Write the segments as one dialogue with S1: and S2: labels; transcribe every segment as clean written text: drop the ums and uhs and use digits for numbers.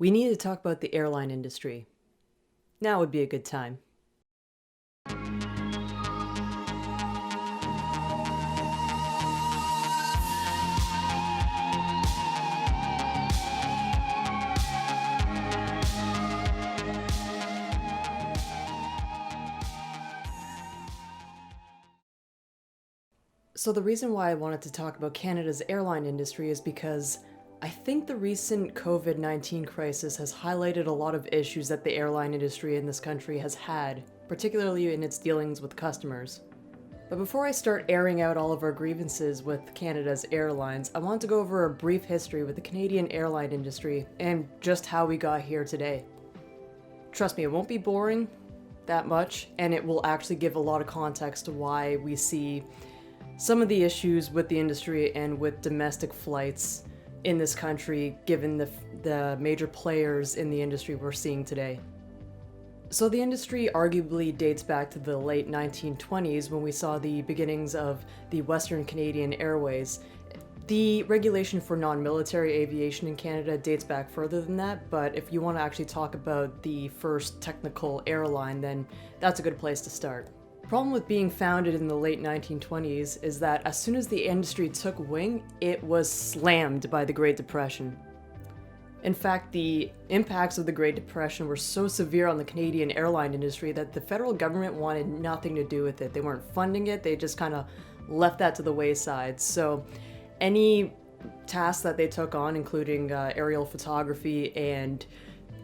S1: We need to talk about the airline industry. Now would be a good time. So the reason why I wanted to talk about Canada's airline industry is because I think the recent COVID-19 crisis has highlighted a lot of issues that the airline industry in this country has had, particularly in its dealings with customers. But before I start airing out all of our grievances with Canada's airlines, I want to go over a brief history with the Canadian airline industry and just how we got here today. Trust me, it won't be boring that much, and it will actually give a lot of context to why we see some of the issues with the industry and with domestic flights in this country, given the major players in the industry we're seeing today. So the industry arguably dates back to the late 1920s when we saw the beginnings of the Western Canadian Airways. The regulation for non-military aviation in Canada dates back further than that, but if you want to actually talk about the first technical airline, then that's a good place to start. The problem with being founded in the late 1920s is that as soon as the industry took wing, it was slammed by the Great Depression. In fact, the impacts of the Great Depression were so severe on the Canadian airline industry that the federal government wanted nothing to do with it. They weren't funding it, they just kind of left that to the wayside. So any tasks that they took on, including aerial photography and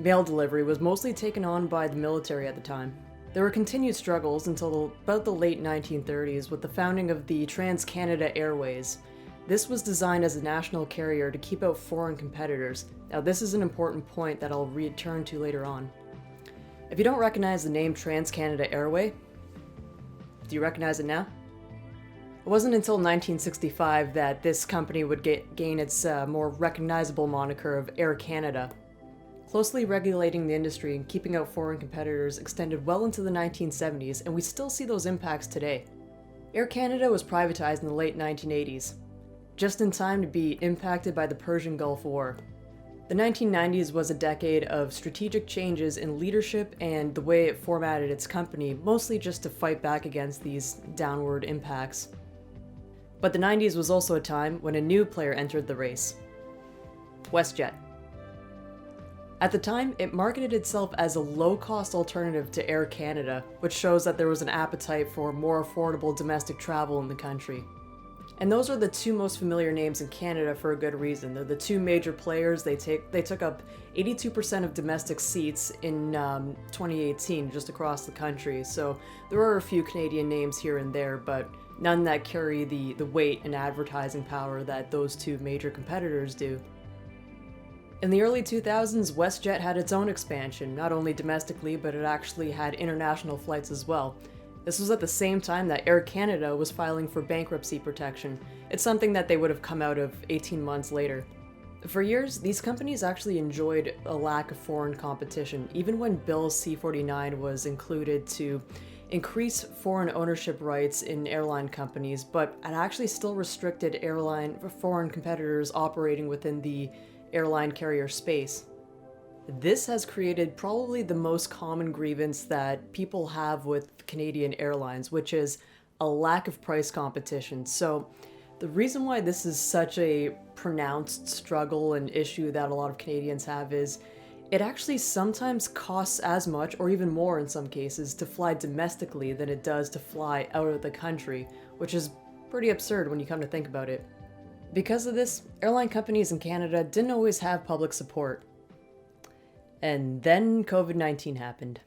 S1: mail delivery, was mostly taken on by the military at the time. There were continued struggles until about the late 1930s with the founding of the Trans-Canada Airways. This was designed as a national carrier to keep out foreign competitors. Now, this is an important point that I'll return to later on. If you don't recognize the name Trans-Canada Airway, do you recognize it now? It wasn't until 1965 that this company would gain its more recognizable moniker of Air Canada. Closely regulating the industry and keeping out foreign competitors extended well into the 1970s, and we still see those impacts today. Air Canada was privatized in the late 1980s, just in time to be impacted by the Persian Gulf War. The 1990s was a decade of strategic changes in leadership and the way it formatted its company, mostly just to fight back against these downward impacts. But the 90s was also a time when a new player entered the race: WestJet. At the time, it marketed itself as a low-cost alternative to Air Canada, which shows that there was an appetite for more affordable domestic travel in the country. And those are the two most familiar names in Canada for a good reason. They're the two major players. They took up 82% of domestic seats in 2018 just across the country. So there are a few Canadian names here and there, but none that carry the weight and advertising power that those two major competitors do. In the early 2000s, WestJet had its own expansion, not only domestically, but it actually had international flights as well. This was at the same time that Air Canada was filing for bankruptcy protection. It's something that they would have come out of 18 months later. For years, these companies actually enjoyed a lack of foreign competition, even when Bill C-49 was included to increase foreign ownership rights in airline companies, but it actually still restricted foreign competitors operating within the airline carrier space. This has created probably the most common grievance that people have with Canadian airlines, which is a lack of price competition. So the reason why this is such a pronounced struggle and issue that a lot of Canadians have is it actually sometimes costs as much, or even more in some cases, to fly domestically than it does to fly out of the country, which is pretty absurd when you come to think about it. Because of this, airline companies in Canada didn't always have public support. And then COVID-19 happened.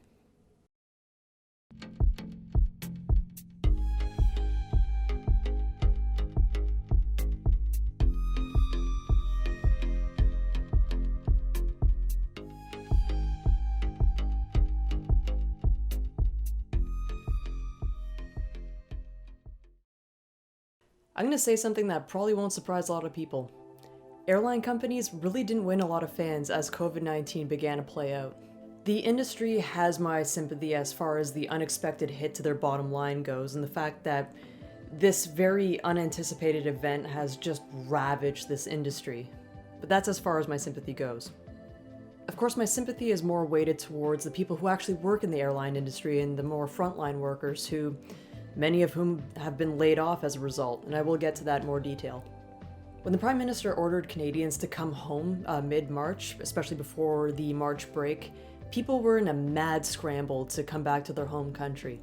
S1: I'm going to say something that probably won't surprise a lot of people. Airline companies really didn't win a lot of fans as COVID-19 began to play out. The industry has my sympathy as far as the unexpected hit to their bottom line goes, and the fact that this very unanticipated event has just ravaged this industry. But that's as far as my sympathy goes. Of course, my sympathy is more weighted towards the people who actually work in the airline industry and the more frontline workers who, many of whom have been laid off as a result, and I will get to that in more detail. When the Prime Minister ordered Canadians to come home mid-March, especially before the March break, people were in a mad scramble to come back to their home country.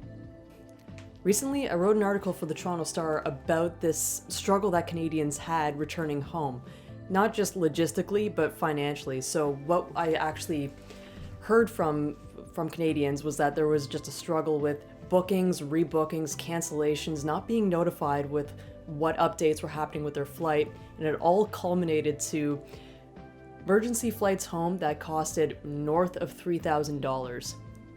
S1: Recently, I wrote an article for the Toronto Star about this struggle that Canadians had returning home, not just logistically, but financially. So what I actually heard from Canadians was that there was just a struggle with bookings, rebookings, cancellations, not being notified with what updates were happening with their flight, and it all culminated to emergency flights home that costed north of $3,000.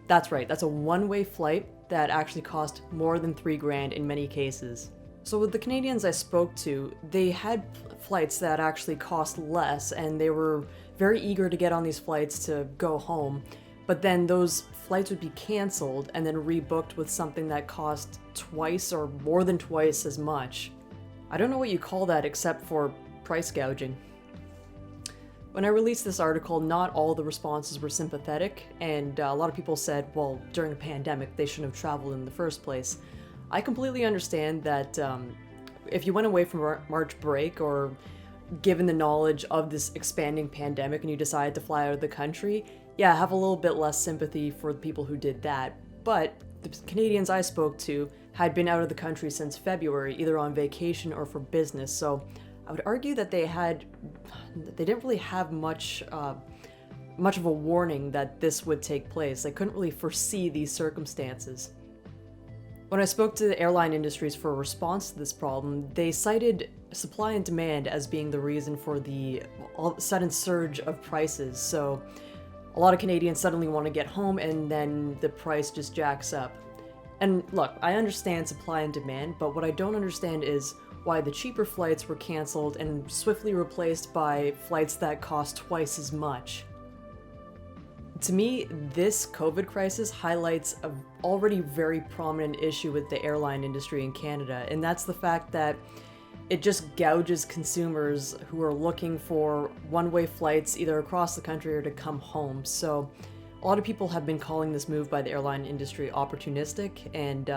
S1: That's right, that's a one-way flight that actually cost more than $3,000 in many cases. So with the Canadians I spoke to, they had flights that actually cost less, and they were very eager to get on these flights to go home, but then those flights would be canceled and then rebooked with something that cost twice or more than twice as much. I don't know what you call that except for price gouging. When I released this article, not all the responses were sympathetic, and a lot of people said, well, during a pandemic, they shouldn't have traveled in the first place. I completely understand that if you went away from March break, or given the knowledge of this expanding pandemic and you decided to fly out of the country, yeah, I have a little bit less sympathy for the people who did that. But the Canadians I spoke to had been out of the country since February, either on vacation or for business, so I would argue that they didn't really have much of a warning that this would take place. They couldn't really foresee these circumstances. When I spoke to the airline industries for a response to this problem, they cited supply and demand as being the reason for the sudden surge of prices. So a lot of Canadians suddenly want to get home, and then the price just jacks up. And look, I understand supply and demand, but what I don't understand is why the cheaper flights were canceled and swiftly replaced by flights that cost twice as much. To me, this COVID crisis highlights an already very prominent issue with the airline industry in Canada, and that's the fact that it just gouges consumers who are looking for one-way flights either across the country or to come home. So a lot of people have been calling this move by the airline industry opportunistic, and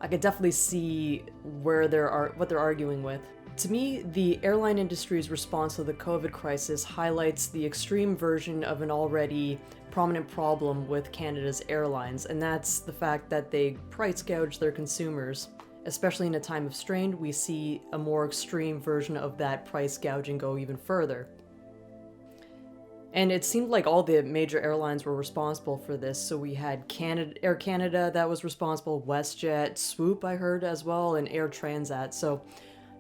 S1: I could definitely see what they're arguing with. To me, the airline industry's response to the COVID crisis highlights the extreme version of an already prominent problem with Canada's airlines, and that's the fact that they price gouge their consumers. Especially in a time of strain, we see a more extreme version of that price gouging go even further. And it seemed like all the major airlines were responsible for this. So we had Air Canada that was responsible, WestJet, Swoop I heard as well, and Air Transat. So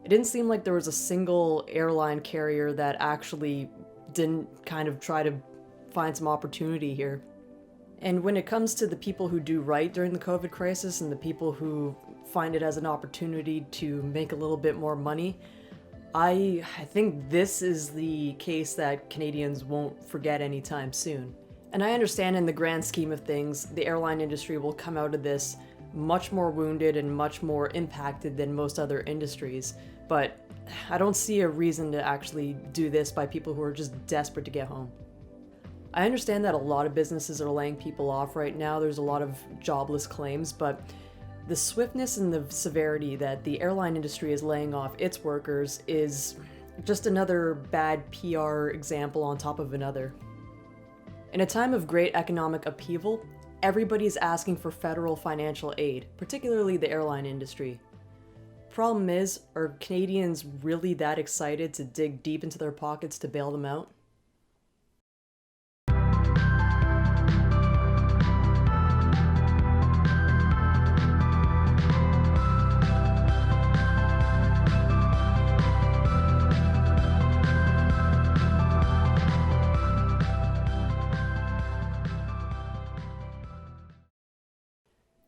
S1: it didn't seem like there was a single airline carrier that actually didn't kind of try to find some opportunity here. And when it comes to the people who do right during the COVID crisis and the people who find it as an opportunity to make a little bit more money, I think this is the case that Canadians won't forget anytime soon. And I understand in the grand scheme of things, the airline industry will come out of this much more wounded and much more impacted than most other industries, but I don't see a reason to actually do this by people who are just desperate to get home. I understand that a lot of businesses are laying people off right now. There's a lot of jobless claims, but the swiftness and the severity that the airline industry is laying off its workers is just another bad PR example on top of another. In a time of great economic upheaval, everybody's asking for federal financial aid, particularly the airline industry. Problem is, are Canadians really that excited to dig deep into their pockets to bail them out?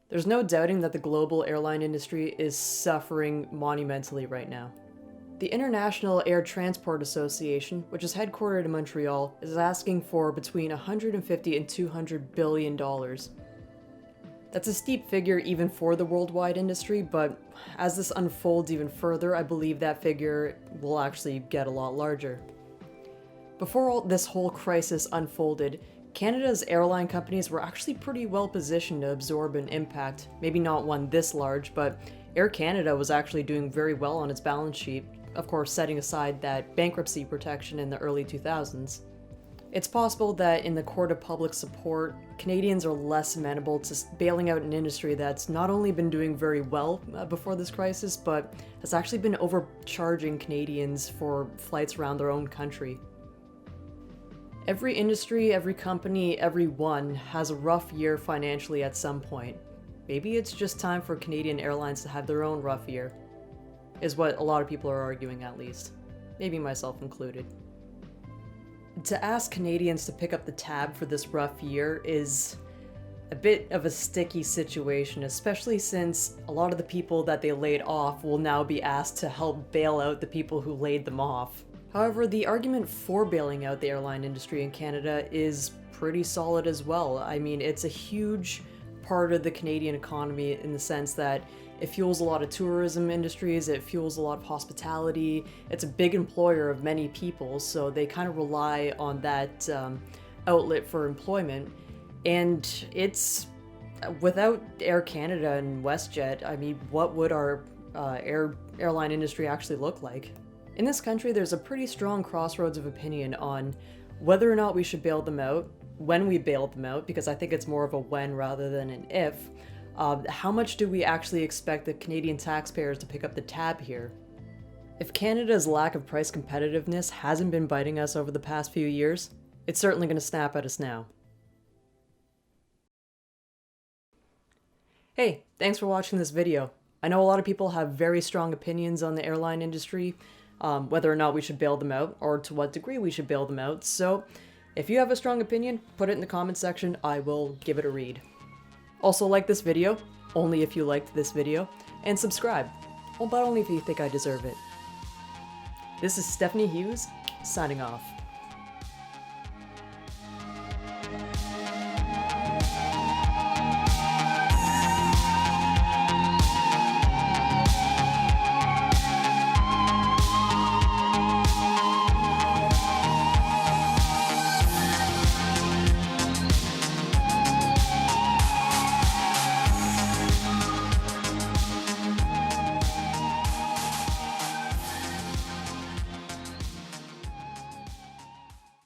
S1: There's no doubting that the global airline industry is suffering monumentally right now. The International Air Transport Association, which is headquartered in Montreal, is asking for between $150 and $200 billion. That's a steep figure even for the worldwide industry, but as this unfolds even further, I believe that figure will actually get a lot larger. Before this whole crisis unfolded, Canada's airline companies were actually pretty well positioned to absorb an impact. Maybe not one this large, but Air Canada was actually doing very well on its balance sheet, of course setting aside that bankruptcy protection in the early 2000s. It's possible that in the court of public support, Canadians are less amenable to bailing out an industry that's not only been doing very well before this crisis, but has actually been overcharging Canadians for flights around their own country. Every industry, every company, everyone has a rough year financially at some point. Maybe it's just time for Canadian Airlines to have their own rough year, is what a lot of people are arguing at least. Maybe myself included. To ask Canadians to pick up the tab for this rough year is a bit of a sticky situation, especially since a lot of the people that they laid off will now be asked to help bail out the people who laid them off. However, the argument for bailing out the airline industry in Canada is pretty solid as well. I mean, it's a huge part of the Canadian economy in the sense that it fuels a lot of tourism industries, it fuels a lot of hospitality, it's a big employer of many people, so they kind of rely on that outlet for employment. And it's, without Air Canada and WestJet, I mean, what would our airline industry actually look like? In this country, there's a pretty strong crossroads of opinion on whether or not we should bail them out, when we bail them out, because I think it's more of a when rather than an if. How much do we actually expect the Canadian taxpayers to pick up the tab here? If Canada's lack of price competitiveness hasn't been biting us over the past few years, it's certainly going to snap at us now. Hey, thanks for watching this video. I know a lot of people have very strong opinions on the airline industry, whether or not we should bail them out, or to what degree we should bail them out, so if you have a strong opinion, put it in the comment section, I will give it a read. Also like this video, only if you liked this video, and subscribe, well, but only if you think I deserve it. This is Stephanie Hughes, signing off.